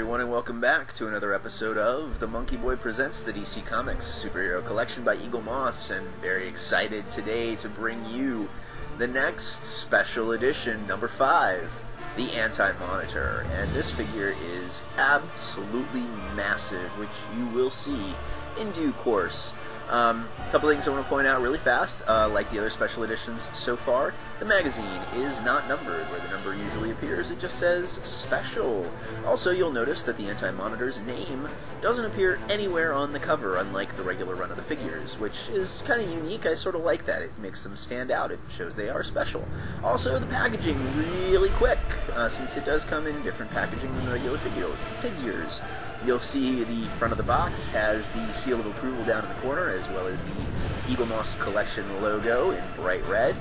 everyone, and welcome back to another episode of the MonkeyBoy Presents the DC Comics Superhero Collection by Eaglemoss, and very excited today to bring you the next special edition, number 5, the Anit-Monitor. And this figure is absolutely massive, which you will see in due course. Couple things I want to point out really fast. Like the other special editions so far, the magazine is not numbered where the number usually appears. It just says special. Also, you'll notice that the Anit-Monitor's name doesn't appear anywhere on the cover, unlike the regular run of the figures, which is kind of unique. I sort of like that. It makes them stand out. It shows they are special. Also, the packaging really quick, since it does come in different packaging than the regular figures. You'll see the front of the box has the seal of approval down in the corner, as well as the Eaglemoss collection logo in bright red.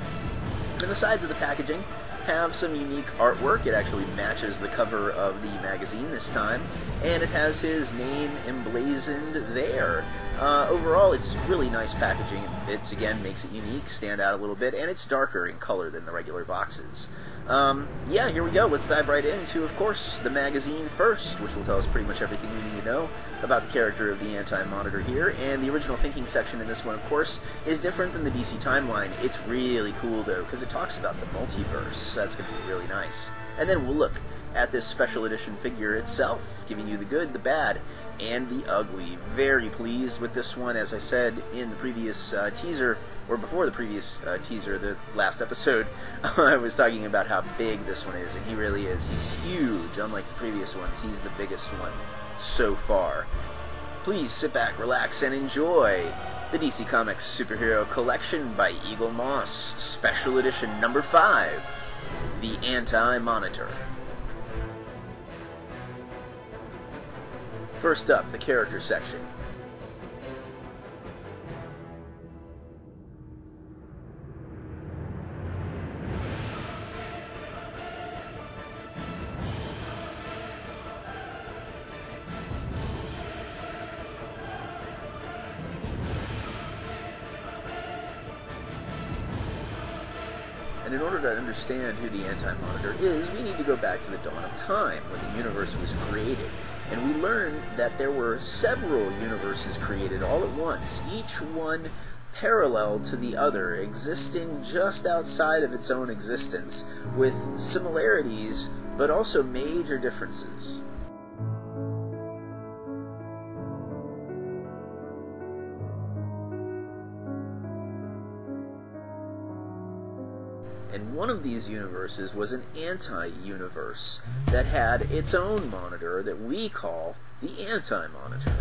And the sides of the packaging have some unique artwork. It actually matches the cover of the magazine this time, and it has his name emblazoned there. Overall, it's really nice packaging. It, again, makes it unique, stand out a little bit, and it's darker in color than the regular boxes. Yeah, here we go. Let's dive right into, of course, the magazine first, which will tell us pretty much everything we need to know about the character of the Anit-Monitor here. And the original thinking section in this one, of course, is different than the DC timeline. It's really cool, though, because it talks about the multiverse. That's going to be really nice. And then we'll look at this special edition figure itself, giving you the good, the bad, and the ugly. Very pleased with this one. As I said in the previous teaser, or before the previous teaser, the last episode, I was talking about how big this one is, and he really is. He's huge, unlike the previous ones. He's the biggest one so far. Please sit back, relax, and enjoy the DC Comics Superhero Collection by Eaglemoss, Special Edition number 5, the Anit-Monitor. First up, the character section. And in order to understand who the Anit-Monitor is, we need to go back to the dawn of time, when the universe was created. And we learned that there were several universes created all at once, each one parallel to the other, existing just outside of its own existence, with similarities, but also major differences. And one of these universes was an anti-universe that had its own monitor that we call the Anit-Monitor.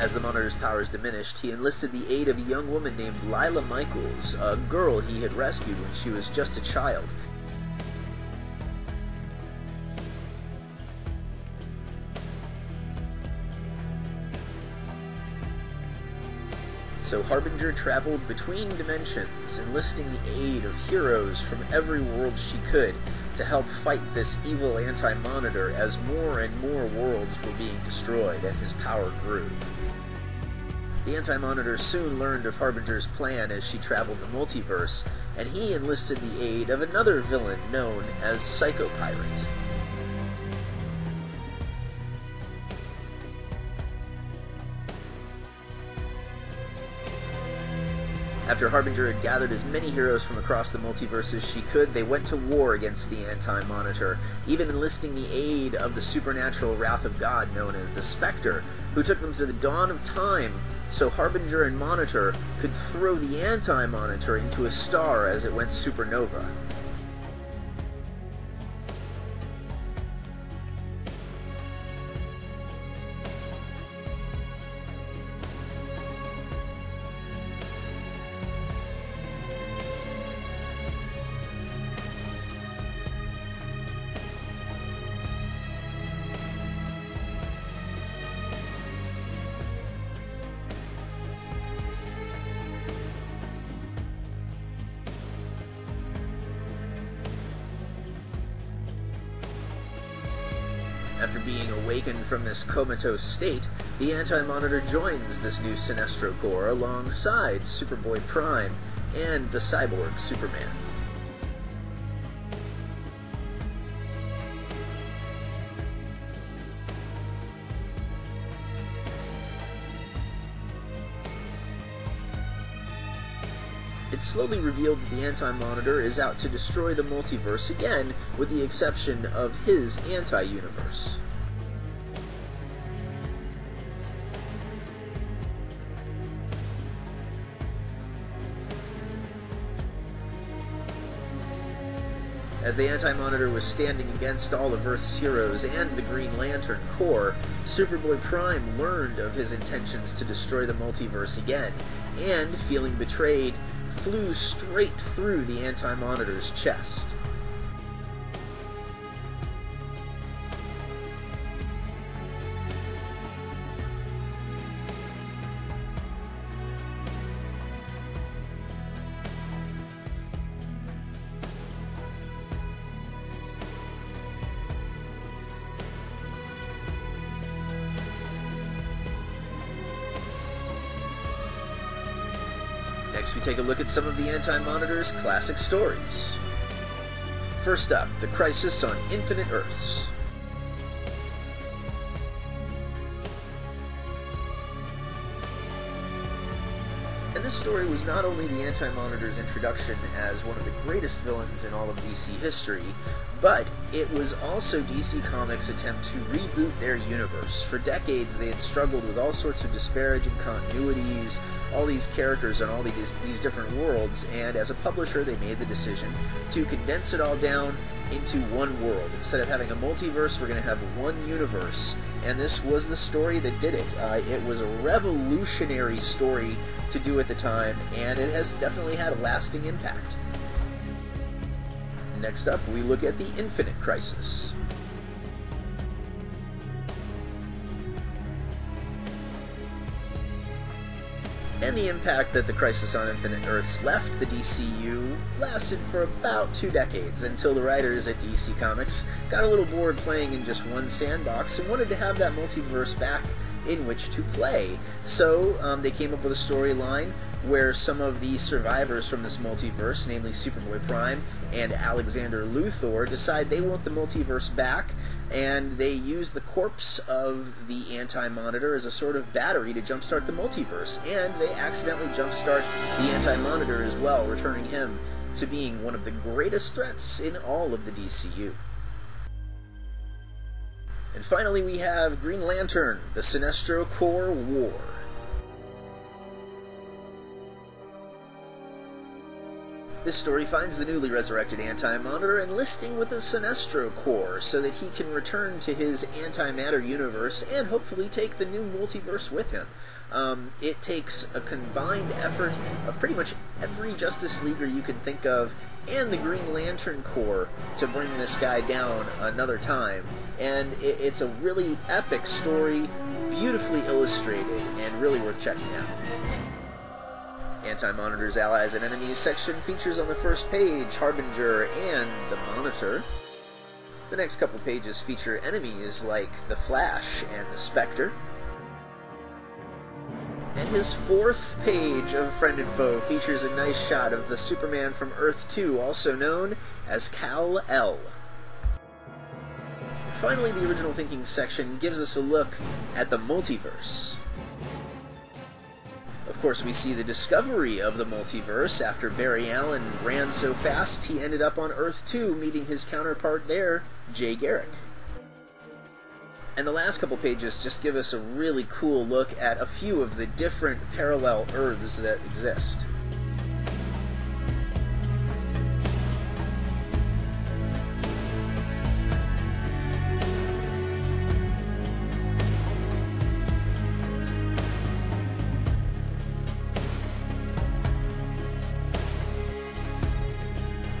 As the Monitor's powers diminished, he enlisted the aid of a young woman named Lila Michaels, a girl he had rescued when she was just a child. So Harbinger traveled between dimensions, enlisting the aid of heroes from every world she could to help fight this evil Anit-Monitor as more and more worlds were being destroyed and his power grew. The Anit-Monitor soon learned of Harbinger's plan as she traveled the multiverse, and he enlisted the aid of another villain known as Psycho-Pirate. After Harbinger had gathered as many heroes from across the multiverse as she could, they went to war against the Anit-Monitor, even enlisting the aid of the supernatural wrath of God known as the Spectre, who took them to the dawn of time so Harbinger and Monitor could throw the Anit-Monitor into a star as it went supernova. After being awakened from this comatose state, the Anti-Monitor joins this new Sinestro Corps alongside Superboy Prime and the cyborg Superman. It's slowly revealed that the Anti-Monitor is out to destroy the multiverse again, with the exception of his anti-universe. As the Anti-Monitor was standing against all of Earth's heroes and the Green Lantern Corps, Superboy Prime learned of his intentions to destroy the multiverse again, and, feeling betrayed, flew straight through the Anti-Monitor's chest. Next, we take a look at some of the Anti-Monitor's classic stories. First up, The Crisis on Infinite Earths. And this story was not only the Anti-Monitor's introduction as one of the greatest villains in all of DC history, but it was also DC Comics' attempt to reboot their universe. For decades, they had struggled with all sorts of disparaging continuities, all these characters on all these different worlds, and as a publisher, they made the decision to condense it all down into one world. Instead of having a multiverse, we're going to have one universe, and this was the story that did it. It was a revolutionary story to do at the time, and it has definitely had a lasting impact. Next up, we look at the Infinite Crisis. And the impact that the Crisis on Infinite Earths left the DCU lasted for about 2 decades, until the writers at DC Comics got a little bored playing in just one sandbox and wanted to have that multiverse back in which to play. So they came up with a storyline where some of the survivors from this multiverse, namely Superboy Prime and Alexander Luthor, decide they want the multiverse back, and they use the corpse of the Anti-Monitor as a sort of battery to jumpstart the multiverse, and they accidentally jumpstart the Anti-Monitor as well, returning him to being one of the greatest threats in all of the DCU. And finally we have Green Lantern, the Sinestro Corps War. This story finds the newly resurrected Anti-Monitor enlisting with the Sinestro Corps so that he can return to his antimatter universe and hopefully take the new multiverse with him. It takes a combined effort of pretty much every Justice Leaguer you can think of and the Green Lantern Corps to bring this guy down another time, and it's a really epic story, beautifully illustrated, and really worth checking out. Anti-Monitor's Allies and Enemies section features on the first page Harbinger and the Monitor. The next couple pages feature enemies like the Flash and the Spectre. And his fourth page of Friend and Foe features a nice shot of the Superman from Earth 2, also known as Kal-El. Finally, the Original Thinking section gives us a look at the multiverse. Of course, we see the discovery of the multiverse after Barry Allen ran so fast he ended up on Earth 2, meeting his counterpart there, Jay Garrick. And the last couple pages just give us a really cool look at a few of the different parallel Earths that exist.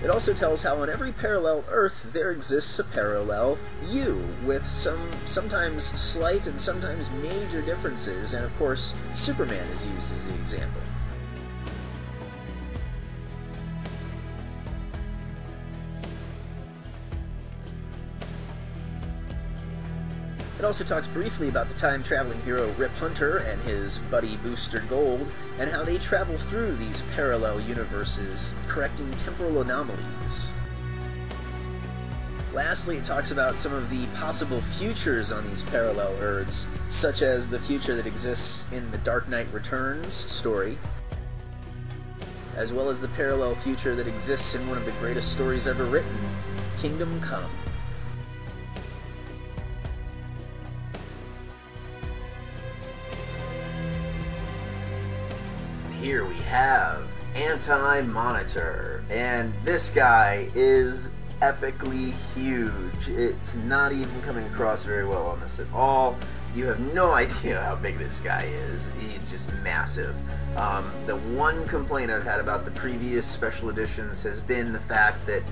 It also tells how on every parallel Earth there exists a parallel you, with sometimes slight and sometimes major differences, and of course Superman is used as the example. It also talks briefly about the time-traveling hero Rip Hunter and his buddy Booster Gold, and how they travel through these parallel universes, correcting temporal anomalies. Lastly, it talks about some of the possible futures on these parallel Earths, such as the future that exists in the Dark Knight Returns story, as well as the parallel future that exists in one of the greatest stories ever written, Kingdom Come. Here we have Anit-Monitor, and this guy is epically huge. It's not even coming across very well on this at all. You have no idea how big this guy is. He's just massive. The one complaint I've had about the previous special editions has been the fact that,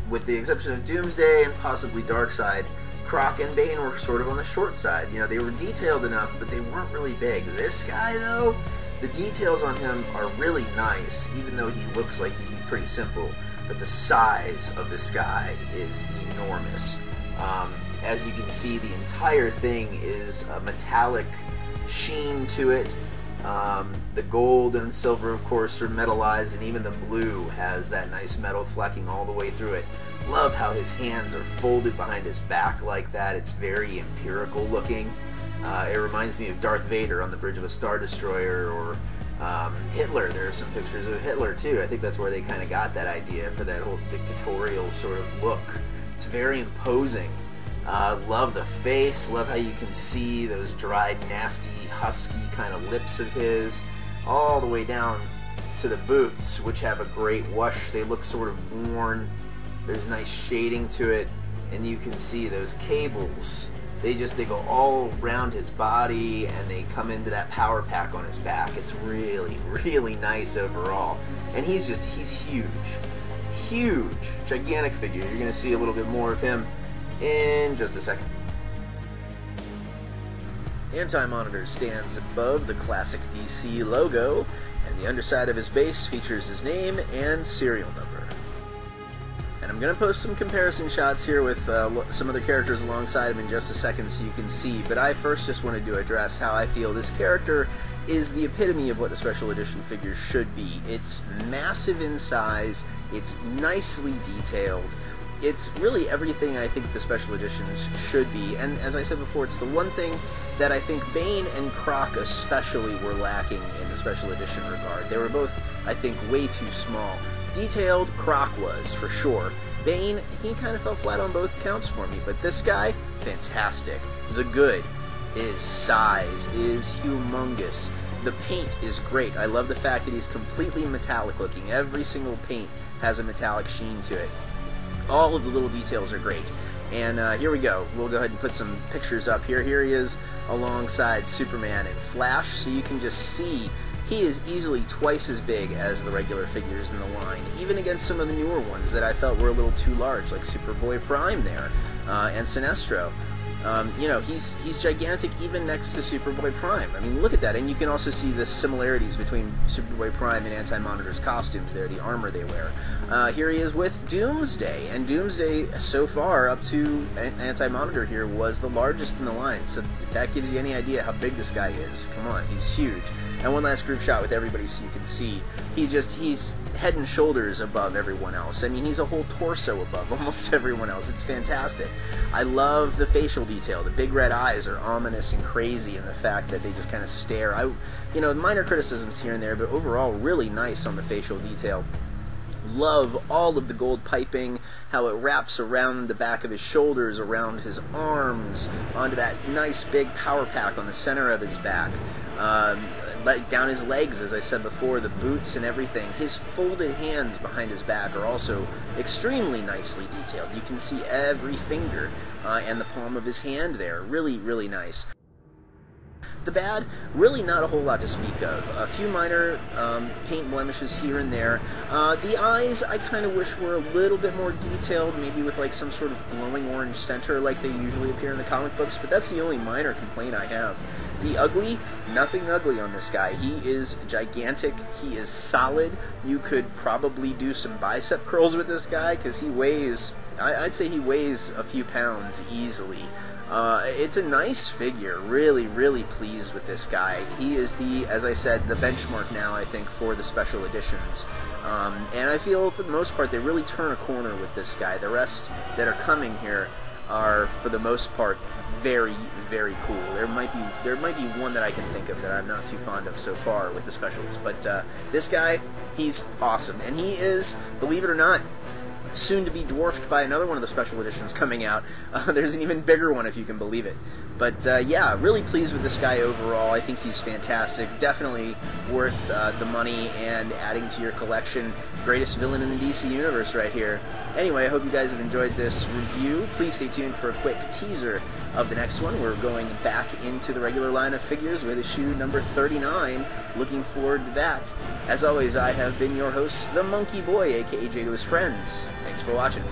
with the exception of Doomsday and possibly Darkseid, Croc and Bane were sort of on the short side. You know, they were detailed enough, but they weren't really big. This guy, though, the details on him are really nice, even though he looks like he'd be pretty simple. But the size of this guy is enormous. As you can see, the entire thing is a metallic sheen to it. The gold and silver, of course, are metallized, and even the blue has that nice metal flecking all the way through it. Love how his hands are folded behind his back like that. It's very empirical looking. It reminds me of Darth Vader on the bridge of a Star Destroyer, or Hitler. There are some pictures of Hitler too. I think that's where they kind of got that idea for that whole dictatorial sort of look. It's very imposing. Love the face. Love how you can see those dried, nasty, husky kind of lips of his, all the way down to the boots, which have a great wash. They look sort of worn. There's nice shading to it, and you can see those cables. They go all around his body, and they come into that power pack on his back. It's really, really nice overall. And he's huge. Huge. Gigantic figure. You're going to see a little bit more of him in just a second. Anit-Monitor stands above the classic DC logo, and the underside of his base features his name and serial number. And I'm going to post some comparison shots here with some other characters alongside him in just a second so you can see, but I first just wanted to address how I feel this character is the epitome of what the special edition figure should be. It's massive in size, it's nicely detailed, it's really everything I think the special editions should be, and as I said before, it's the one thing that I think Bane and Croc especially were lacking in the special edition regard. They were both, I think, way too small. Detailed, Croc was, for sure. Bane, he kind of fell flat on both counts for me, but this guy, fantastic. The good is size, is humongous. The paint is great. I love the fact that he's completely metallic looking. Every single paint has a metallic sheen to it. All of the little details are great. And here we go. We'll go ahead and put some pictures up here. Here he is alongside Superman and Flash, so you can just see he is easily twice as big as the regular figures in the line, even against some of the newer ones that I felt were a little too large, like Superboy Prime there, and Sinestro. You know, he's gigantic even next to Superboy Prime. I mean, look at that, and you can also see the similarities between Superboy Prime and Anit-Monitor's costumes there, the armor they wear. Here he is with Doomsday, and Doomsday, so far, up to Anit-Monitor here, was the largest in the line, so if that gives you any idea how big this guy is. Come on, he's huge. And one last group shot with everybody so you can see. He's head and shoulders above everyone else. I mean, he's a whole torso above almost everyone else. It's fantastic. I love the facial detail. The big red eyes are ominous and crazy, and the fact that they just kind of stare. You know, minor criticisms here and there, but overall really nice on the facial detail. Love all of the gold piping, how it wraps around the back of his shoulders, around his arms, onto that nice big power pack on the center of his back. Down his legs, as I said before, the boots and everything. His folded hands behind his back are also extremely nicely detailed. You can see every finger and the palm of his hand there. Really, really nice. The bad, really not a whole lot to speak of. A few minor paint blemishes here and there. The eyes, I kind of wish were a little bit more detailed, maybe with like some sort of glowing orange center like they usually appear in the comic books, but that's the only minor complaint I have. The ugly, nothing ugly on this guy. He is gigantic, he is solid. You could probably do some bicep curls with this guy, because he weighs I'd say he weighs a few pounds easily. It's a nice figure. Really, really pleased with this guy. He is as I said, the benchmark now, I think, for the special editions. And I feel, for the most part, they really turn a corner with this guy. The rest that are coming here are, for the most part, very, very cool. There might be one that I can think of that I'm not too fond of so far with the specials, but this guy, he's awesome. And he is, believe it or not, soon to be dwarfed by another one of the special editions coming out. There's an even bigger one, if you can believe it. But yeah, really pleased with this guy overall. I think he's fantastic. Definitely worth the money and adding to your collection. Greatest villain in the DC Universe right here. Anyway, I hope you guys have enjoyed this review. Please stay tuned for a quick teaser of the next one. We're going back into the regular line of figures with issue number 39. Looking forward to that. As always, I have been your host, the Monkey Boy, aka Jay to his friends. Thanks for watching.